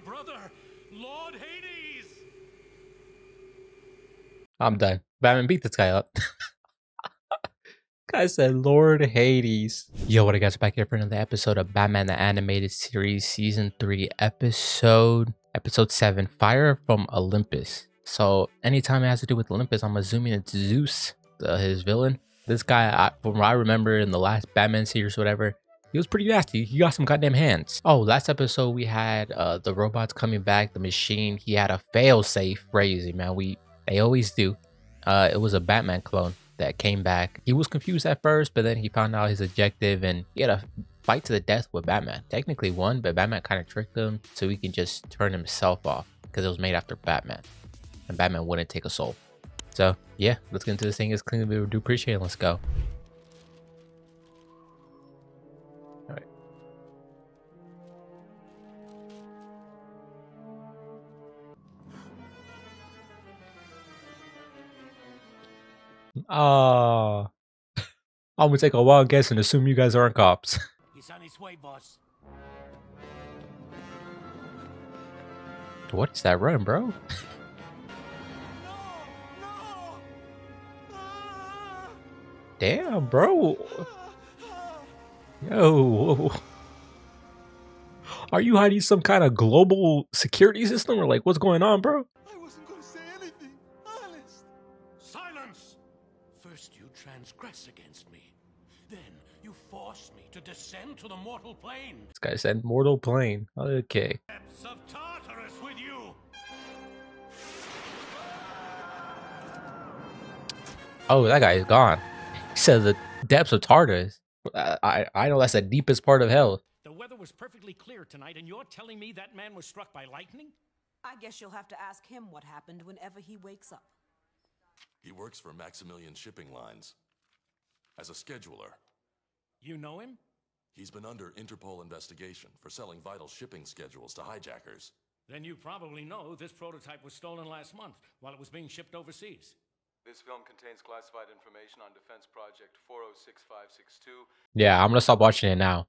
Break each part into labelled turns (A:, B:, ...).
A: brother, Lord Hades!
B: I'm done. Batman, beat this guy up. Guy said Lord Hades. Yo, what I got back here for another episode of Batman the Animated Series Season 3 episode 7, Fire from Olympus. So anytime it has to do with Olympus, I'm assuming it's Zeus, his villain. This guy, from what I remember in the last Batman series or whatever, he was pretty nasty. He got some goddamn hands. Oh, last episode we had the robots coming back, the machine. He had a fail safe. Crazy, man. They always do. It was a Batman clone that came back. He was confused at first, but then he found out his objective and he had a fight to the death with Batman. Technically won, but Batman kind of tricked him so he can just turn himself off because it was made after Batman and Batman wouldn't take a soul. So yeah, let's get into this thing as clean as we do appreciate it. Let's go. All right. I'm gonna take a wild guess and assume you guys aren't cops.
A: He's on his way, boss.
B: What is that run, bro?
A: No! No! Ah!
B: Damn, bro. Yo. Are you hiding some kind of global security system or like what's going on, bro?
A: I wasn't gonna say anything, honest. Silence! First you transgress against me. Then you force me to descend to the mortal plane.
B: This guy said mortal plane. Okay.
A: Depths of Tartarus with you.
B: Oh, that guy is gone. He says the depths of Tartarus. I know that's the deepest part of hell.
A: The weather was perfectly clear tonight, and you're telling me that man was struck by lightning?
C: I guess you'll have to ask him what happened whenever he wakes up.
D: He works for Maximilian Shipping Lines as a scheduler.
A: You know him?
D: He's been under Interpol investigation for selling vital shipping schedules to hijackers.
A: Then you probably know this prototype was stolen last month while it was being shipped overseas.
E: This film contains classified information on Defense Project 406562.
B: Yeah, I'm gonna stop watching it now.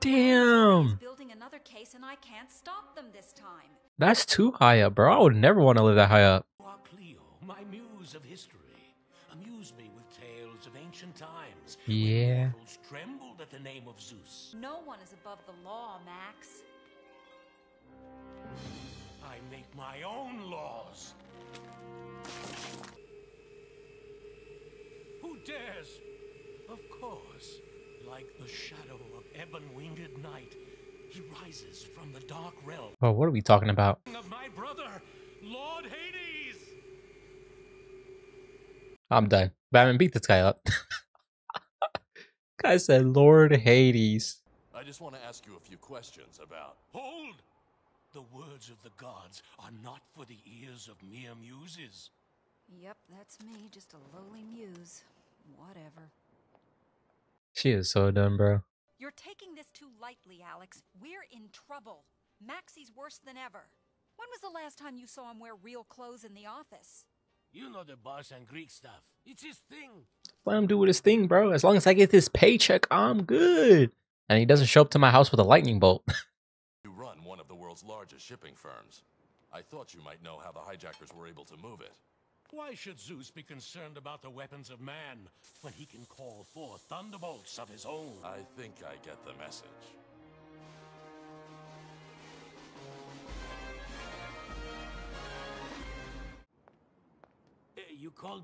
B: Damn.
F: Building another case and I can't stop them this time.
B: That's too high up, bro. I would never want to live that high up.
A: Cleo, my muse of history, amuse me with tales of ancient times.
B: Yeah.
A: When mortals trembled at the name of Zeus.
F: No one is above the law, Max.
A: I make my own laws. Who dares? Of course, like the shadow of ebon-winged night, he rises from the dark realm.
B: Oh, what are we talking about?
A: Of my brother, Lord Hades.
B: I'm done. Batman, beat this guy up. Guy said Lord Hades.
D: I just want to ask you a few questions about...
A: Hold! The words of the gods are not for the ears of mere muses.
F: Yep, that's me, just a lowly muse. Whatever.
B: She is so done, bro.
F: You're taking this too lightly, Alex. We're in trouble. Maxie's worse than ever. When was the last time you saw him wear real clothes in the office?
A: You know the boss and Greek stuff. It's his thing.
B: Let him do with his thing, bro. As long as I get this paycheck, I'm good. And he doesn't show up to my house with a lightning bolt.
D: You run one of the world's largest shipping firms. I thought you might know how the hijackers were able to move it.
A: Why should Zeus be concerned about the weapons of man when he can call forth thunderbolts of his own?
D: I think I get the message.
A: You called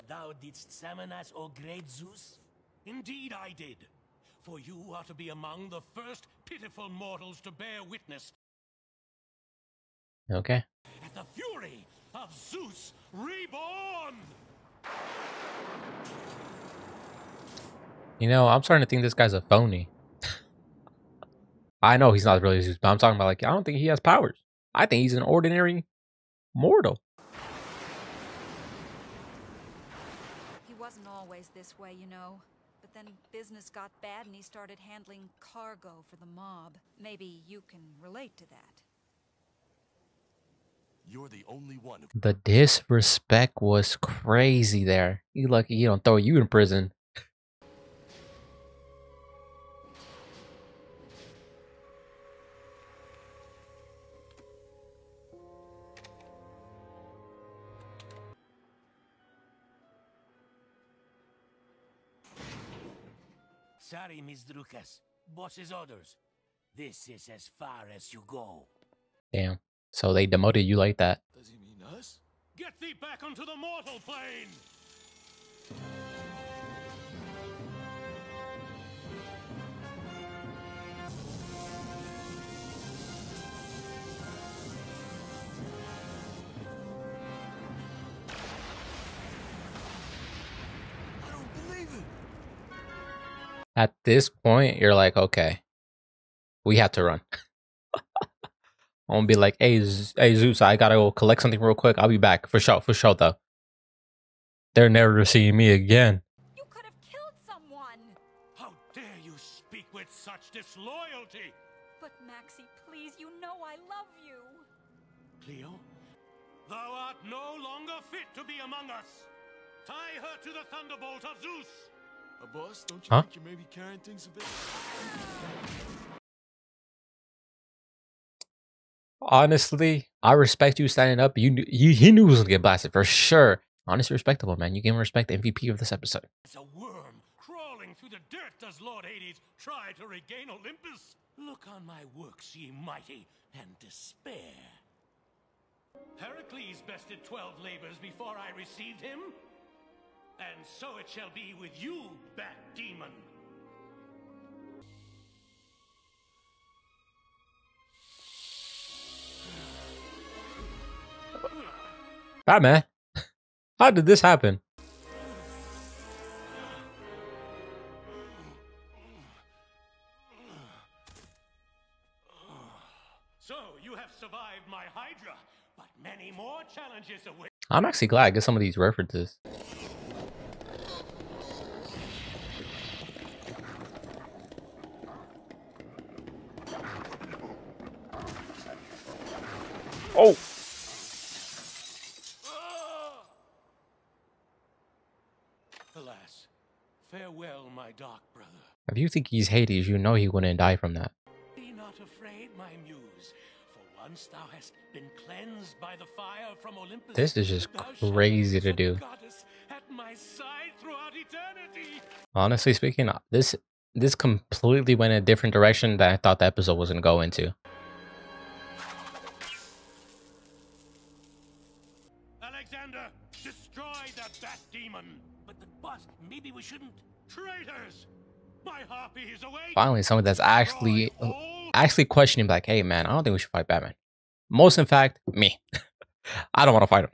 A: thou didst summon us, O great Zeus? Indeed I did. For you are to be among the first pitiful mortals to bear witness.
B: Okay.
A: At the fury of Zeus reborn!
B: You know, I'm starting to think this guy's a phony. I know he's not really Zeus, but I'm talking about like, I don't think he has powers. I think he's an ordinary mortal.
F: He wasn't always this way, you know. But then business got bad and he started handling cargo for the mob. Maybe you can relate to that.
D: You're the only one who...
B: The disrespect was crazy there. You lucky he don't throw you in prison.
A: Sorry, Miss Drukas. Boss's orders. This is as far as you go.
B: Damn. So they demoted you like that.
D: Does he mean us?
A: Get thee back onto the mortal plane!
D: I don't believe it.
B: At this point, you're like, okay, we have to run. I'm gonna be like, hey, hey Zeus, I gotta go collect something real quick. I'll be back for sure though. They're never seeing me again.
F: You could have killed someone!
A: How dare you speak with such disloyalty?
F: But Maxie, please, you know I love you.
A: Cleo, thou art no longer fit to be among us. Tie her to the thunderbolt of Zeus.
D: Boss, don't you
B: Huh?
D: think you may be carrying things a bit?
B: Honestly, I respect you standing up. He knew he was gonna get blasted for sure. Honestly, respectable, man. You give him respect, the MVP of this episode.
A: As a worm crawling through the dirt does Lord Hades try to regain Olympus. Look on my works, ye mighty, and despair. Heracles bested 12 labors before I received him. And so it shall be with you, Bat Demon.
B: Batman, how did this happen?
A: So you have survived my Hydra, but many more challenges await.
B: I'm actually glad I get some of these references. Oh!
A: Alas, farewell, my dark brother.
B: If you think he's Hades, you know he wouldn't die from that.
A: Be not afraid, my muse, for once thou hast been cleansed by the fire from Olympus.
B: This is just
A: thou shalt
B: crazy to
A: be the
B: do.
A: goddess at my side throughout eternity.
B: Honestly speaking, this completely went in a different direction than I thought the episode was gonna go into.
A: Alexander, destroy the Bat Demon. But boss, maybe we shouldn't. Traitors! My harpy is awake.
B: Finally, someone that's
A: Destroy all
B: actually questioning, like, hey man, I don't think we should fight Batman. Most in fact, me. I don't want to fight him.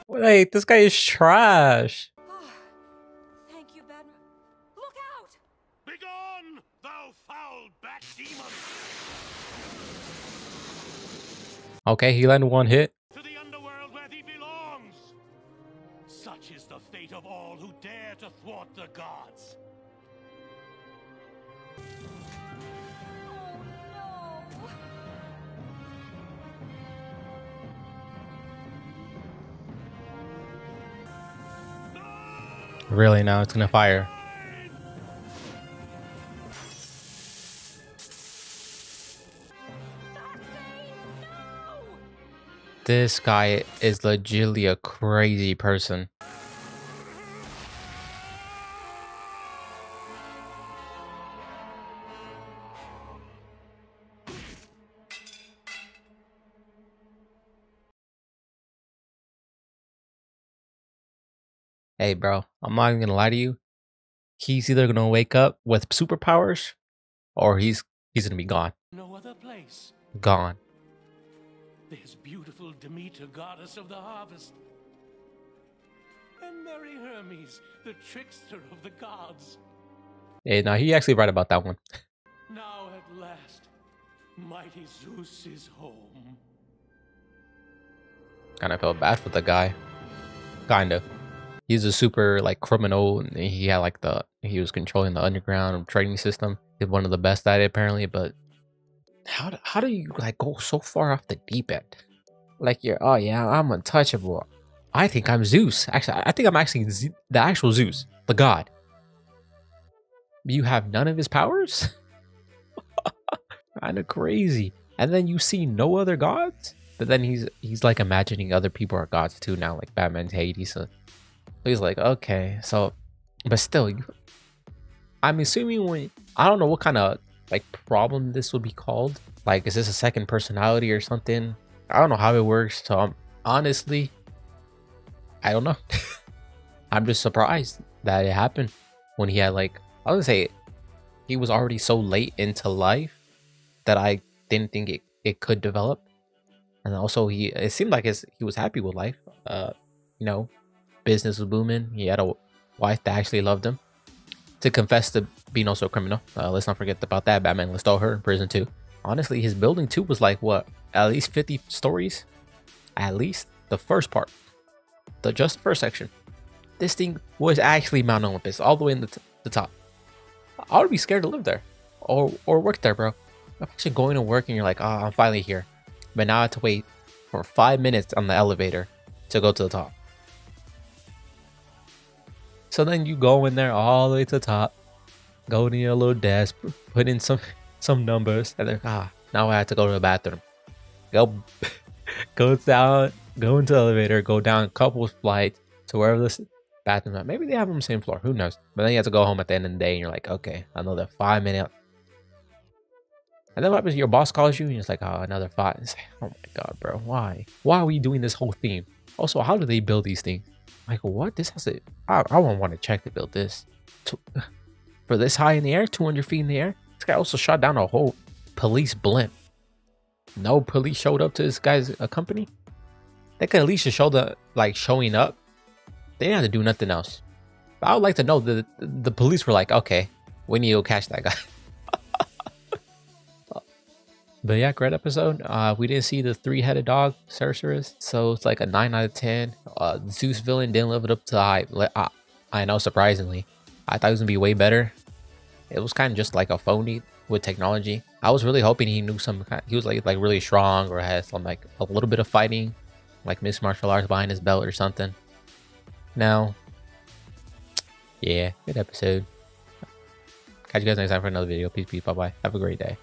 B: Wait, this guy is trash.
F: Thank you, Batman. Look out!
A: Begone, thou foul Bat Demon!
B: Okay, he landed one hit.
A: To the underworld where thee belongs! Such is the fate of all who dare to thwart the gods.
F: Oh, no!
B: Really, now it's gonna fire. This guy is legitimately a crazy person. Hey, bro, I'm not even gonna lie to you. He's either gonna wake up with superpowers, or he's gonna be gone.
A: No other place.
B: Gone.
A: There's beautiful Demeter, goddess of the harvest. And merry Hermes, the trickster of the gods.
B: Hey, now he actually right about that one.
A: Now at last, mighty Zeus is home.
B: Kind of felt bad for the guy. Kinda. He's a super like criminal, and he had like he was controlling the underground trading system. He's one of the best at it apparently, but how do you like go so far off the deep end? Like you're, oh yeah, I'm untouchable. I think I'm Zeus. Actually, I think I'm actually the actual Zeus, the god. You have none of his powers? Kind of crazy. And then you see no other gods? But then he's like imagining other people are gods too now, like Batman's Hades. So he's like, okay, so, but still, I'm assuming when, I don't know what kind of like problem this would be called. Like, is this a second personality or something? I don't know how it works. So honestly, I don't know. I'm just surprised that it happened when he had like, I was gonna say he was already so late into life that I didn't think it could develop. And also it seemed like he was happy with life. You know, business was booming. He had a wife that actually loved him. To confess to being also a criminal. Let's not forget about that. Batman was stole her in prison too. Honestly, his building too was like what, at least 50 stories? At least the first part. Just the first section. This thing was actually Mount Olympus, all the way in the top. I would be scared to live there or work there, bro. I'm actually going to work and you're like, oh, I'm finally here. But now I have to wait for 5 minutes on the elevator to go to the top. So then you go in there all the way to the top, go to your little desk, put in some numbers, and then now I have to go to the bathroom. Go down, go into the elevator, go down a couple of flights to wherever this bathroom is. Maybe they have them on the same floor, who knows? But then you have to go home at the end of the day and you're like, okay, another 5 minutes. And then what happens? Your boss calls you and it's like, oh, another 5. It's like, oh my god, bro, why are we doing this whole theme? Also, how do they build these things? Like, what? This has a... I won't want to check to build this. For this high in the air, 200 feet in the air. This guy also shot down a whole police blimp. No police showed up to this guy's company. They could at least just show showing up. They didn't have to do nothing else. But I would like to know that the police were like, okay, we need to go catch that guy. But yeah, great episode. We didn't see the 3-headed dog, Sorceress, so it's like a 9 out of 10. Zeus villain didn't live it up to the hype. I know, surprisingly. I thought it was gonna be way better. It was kind of just like a phony with technology. I was really hoping he knew he was like really strong or had some like a little bit of fighting, like mixed martial arts behind his belt or something. Now, yeah, good episode. Catch you guys next time for another video. Peace, bye bye. Have a great day.